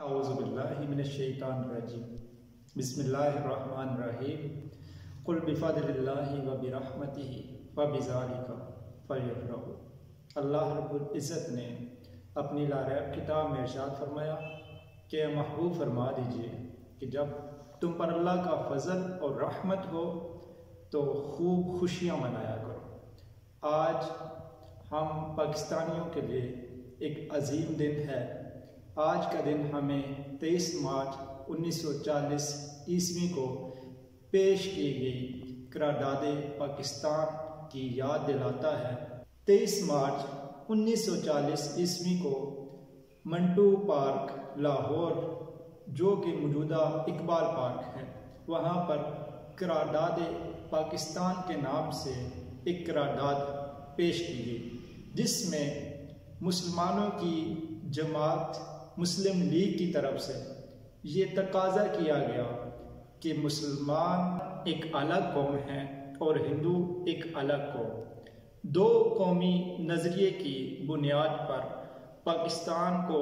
अऊज़ु बिल्लाहि मिनश्शैतानिर्रजीम बिस्मिल्लाहिर्रहमानिर्रहीम कुल बिफ़ज़लिल्लाहि व बिरहमतिहि व बिज़ालिका फ़लयफ़रहू। अल्लाह रब्बुल इज़्ज़त ने अपनी लारैब किताब में इरशाद फरमाया कि महबूब फरमा दीजिए कि जब तुम पर अल्लाह का फजल और रहमत हो तो खूब खुशियाँ मनाया करो। आज हम पाकिस्तानियों के लिए एक अजीम दिन है। आज का दिन हमें 23 मार्च 1940 ईस्वी को पेश की गई करारदाद पाकिस्तान की याद दिलाता है। 23 मार्च 1940 ईस्वी को मंटू पार्क लाहौर, जो कि मौजूदा इकबाल पार्क है, वहाँ पर करारदाद पाकिस्तान के नाम से एक करारदाद पेश की गई, जिसमें मुसलमानों की जमात मुस्लिम लीग की तरफ से ये तकाजा किया गया कि मुसलमान एक अलग कौम है और हिंदू एक अलग कौम। दो कौमी नज़रिए की बुनियाद पर पाकिस्तान को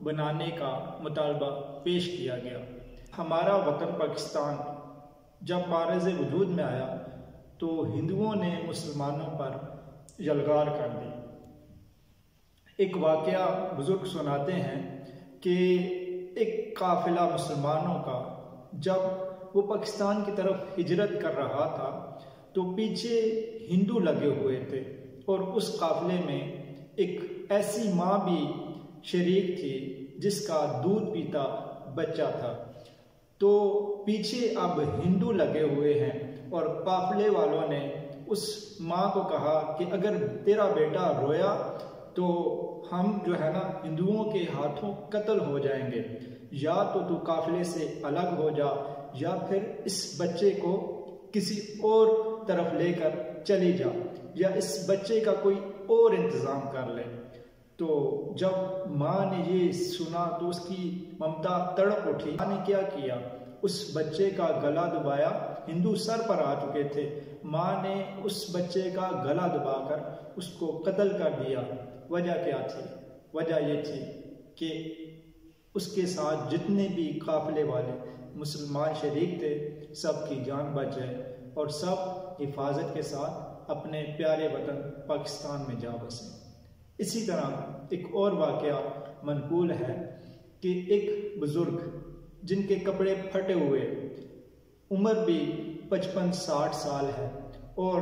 बनाने का मुतालबा पेश किया गया। हमारा वतन पाकिस्तान जब बारज़ वजूद में आया तो हिंदुओं ने मुसलमानों पर यलगार कर दी। एक वाक़या बुजुर्ग सुनाते हैं कि एक काफ़िला मुसलमानों का जब वो पाकिस्तान की तरफ हिजरत कर रहा था तो पीछे हिंदू लगे हुए थे और उस काफ़िले में एक ऐसी माँ भी शरीक थी जिसका दूध पीता बच्चा था। तो पीछे अब हिंदू लगे हुए हैं और काफ़िले वालों ने उस माँ को कहा कि अगर तेरा बेटा रोया तो हम जो है ना हिंदुओं के हाथों कत्ल हो जाएंगे, या तो तू काफिले से अलग हो जा या फिर इस बच्चे को किसी और तरफ लेकर चली जा या इस बच्चे का कोई और इंतज़ाम कर ले। तो जब माँ ने ये सुना तो उसकी ममता तड़प उठी। माँ ने क्या किया, उस बच्चे का गला दबाया। हिंदू सर पर आ चुके थे। माँ ने उस बच्चे का गला दबाकर उसको कत्ल कर दिया। वजह क्या थी? वजह ये थी कि उसके साथ जितने भी काफिले वाले मुसलमान शरीक थे सबकी जान बच जाए और सब हिफाजत के साथ अपने प्यारे वतन पाकिस्तान में जा बसे। इसी तरह एक और वाक़या मनकूल है कि एक बुजुर्ग जिनके कपड़े फटे हुए, उम्र भी 55-60 साल है और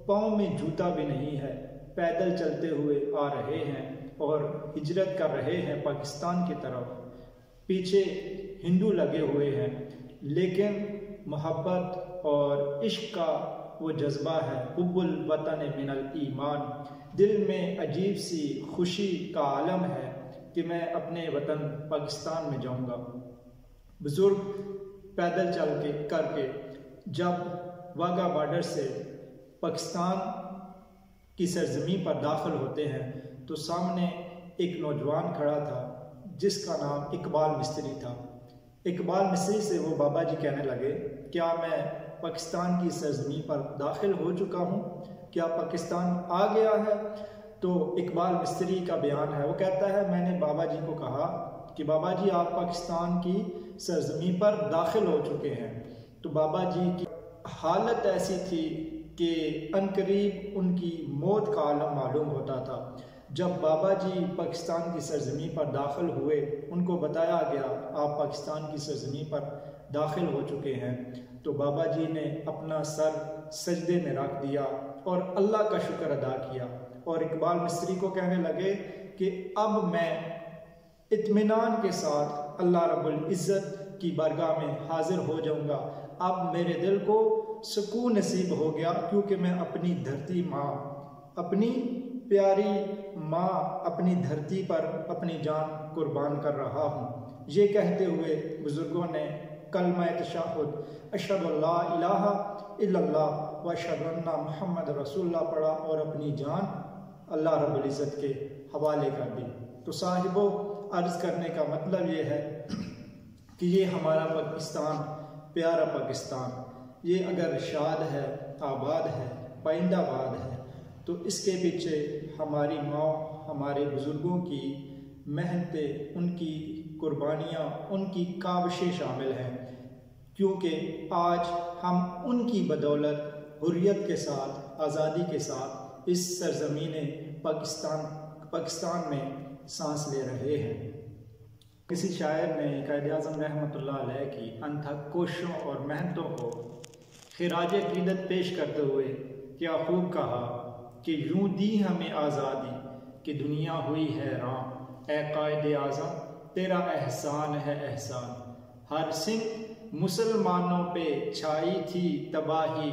पाँव में जूता भी नहीं है, पैदल चलते हुए आ रहे हैं और हिजरत कर रहे हैं पाकिस्तान की तरफ। पीछे हिंदू लगे हुए हैं, लेकिन मोहब्बत और इश्क का वो जज्बा है, हुब्बुल वतन मिनल ईमान। दिल में अजीब सी खुशी का आलम है कि मैं अपने वतन पाकिस्तान में जाऊंगा। बुजुर्ग पैदल चल के करके जब वाघा बॉर्डर से पाकिस्तान की सरजमी पर दाखिल होते हैं तो सामने एक नौजवान खड़ा था जिसका नाम इकबाल मिस्त्री था। इकबाल मिस्त्री से वो बाबा जी कहने लगे, क्या मैं पाकिस्तान की सरजमी पर दाखिल हो चुका हूँ? क्या पाकिस्तान आ गया है? तो इकबाल मिस्त्री का बयान है, वो कहता है मैंने बाबा जी को कहा कि बाबा जी आप पाकिस्तान की सरजमी पर दाखिल हो चुके हैं। तो बाबा जी की हालत ऐसी थी कि अनकरीब उनकी मौत का आलम मालूम होता था। जब बाबा जी पाकिस्तान की सरजमी पर दाखिल हुए, उनको बताया गया आप पाकिस्तान की सरजमी पर दाखिल हो चुके हैं, तो बाबा जी ने अपना सर सजदे में रख दिया और अल्लाह का शुक्र अदा किया और इकबाल मिस्त्री को कहने लगे कि अब मैं इत्मीनान के साथ अल्लाह रब्बुल इज़्ज़त की बारगाह में हाजिर हो जाऊंगा। अब मेरे दिल को सुकून नसीब हो गया क्योंकि मैं अपनी धरती माँ, अपनी प्यारी माँ, अपनी धरती पर अपनी जान कुर्बान कर रहा हूँ। ये कहते हुए बुजुर्गों ने कलमा तशहुद अशहदु अल्ला इलाहा इल्लल्लाह व अशहदु अन्ना मुहम्मद रसूलुल्लाह पढ़ा और अपनी जान अल्लाह रब्बुल इज़्ज़त के हवाले कर दी। तो साहिबो, अर्ज़ करने का मतलब ये है कि ये हमारा पाकिस्तान, प्यारा पाकिस्तान, ये अगर शाद है, आबाद है, पाइंदाबाद है, तो इसके पीछे हमारी माँ, हमारे बुज़ुर्गों की मेहनतें, उनकी قربانیاں، ان کی کاوشیں شامل ہیں، کیونکہ آج ہم ان کی بدولت حریت کے ساتھ، آزادی کے ساتھ اس سرزمین پاکستان میں سانس لے رہے ہیں۔ کسی شاعر نے قائد اعظم رحمۃ اللہ علیہ کی انتھک کوششوں اور محنتوں کو خراج عقیدت پیش کرتے ہوئے کیا خوب کہا کہ یوں دی ہمیں آزادی کہ دنیا ہوئی حیران، اے قائد اعظم تیرا احسان ہے احسان۔ ہر سمت مسلمانوں پہ چھائی تھی تباہی،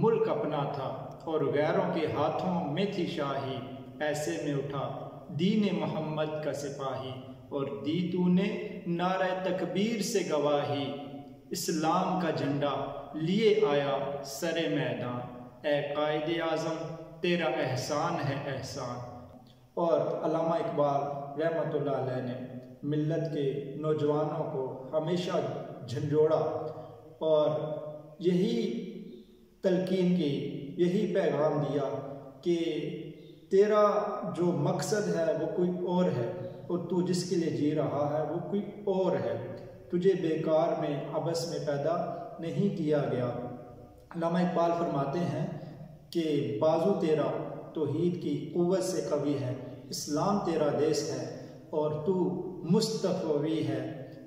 ملک اپنا تھا اور غیروں کے ہاتھوں میں تھی شاہی، ایسے میں اٹھا دین محمد کا سپاہی، اور دی تو نے نعرہ تکبیر سے گواہی، اسلام کا جھنڈا لیے آیا سر میدان، اے قائد اعظم تیرا احسان ہے احسان۔ اور علامہ اقبال رحمۃ اللہ علیہ نے ملت کے نوجوانوں کو ہمیشہ جھنجھوڑا اور یہی تلقین کی، یہی پیغام دیا کہ تیرا جو مقصد ہے وہ کوئی اور ہے، اور تو جس کے لیے جی رہا ہے وہ کوئی اور ہے، تجھے بیکار میں عبث میں پیدا نہیں کیا گیا۔ علامہ اقبال فرماتے ہیں کہ بازو تیرا توحید کی قوت سے قوی ہے، اسلام تیرا دیس ہے اور تو مصطفی ہے،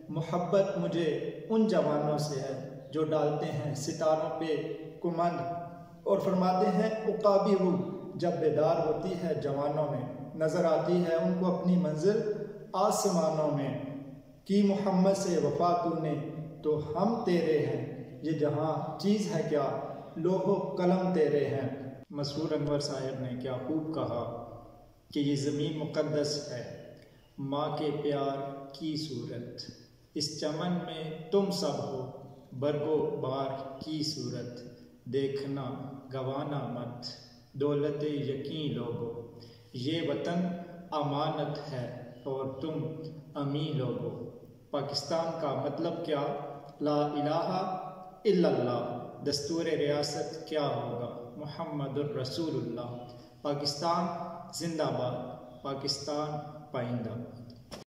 محبت مجھے ان جوانوں سے ہے جو ڈالتے ہیں ستاروں پہ کمند، اور فرماتے ہیں عقابی روح جب بیدار ہوتی ہے جوانوں میں، نظر آتی ہے ان کو اپنی منزل آسمانوں میں، کی محمد سے وفا تو نے تو ہم تیرے ہیں، یہ جہاں چیز ہے کیا لوح و قلم تیرے ہیں۔ مسرور انور صاحب نے کیا خوب کہا کہ یہ زمین مقدس ہے، ماں کے پیار کی صورت، اس چمن میں تم سب ہو برگو بار کی صورت، دیکھنا گوانا مت دولت یقین لوگو، یہ وطن امانت ہے اور تم امین لوگو۔ پاکستان کا مطلب کیا؟ لا الہ الا اللہ۔ دستور ریاست کیا ہوگا؟ محمد الرسول اللہ۔ پاکستان زندہ باد، پاکستان پائندہ۔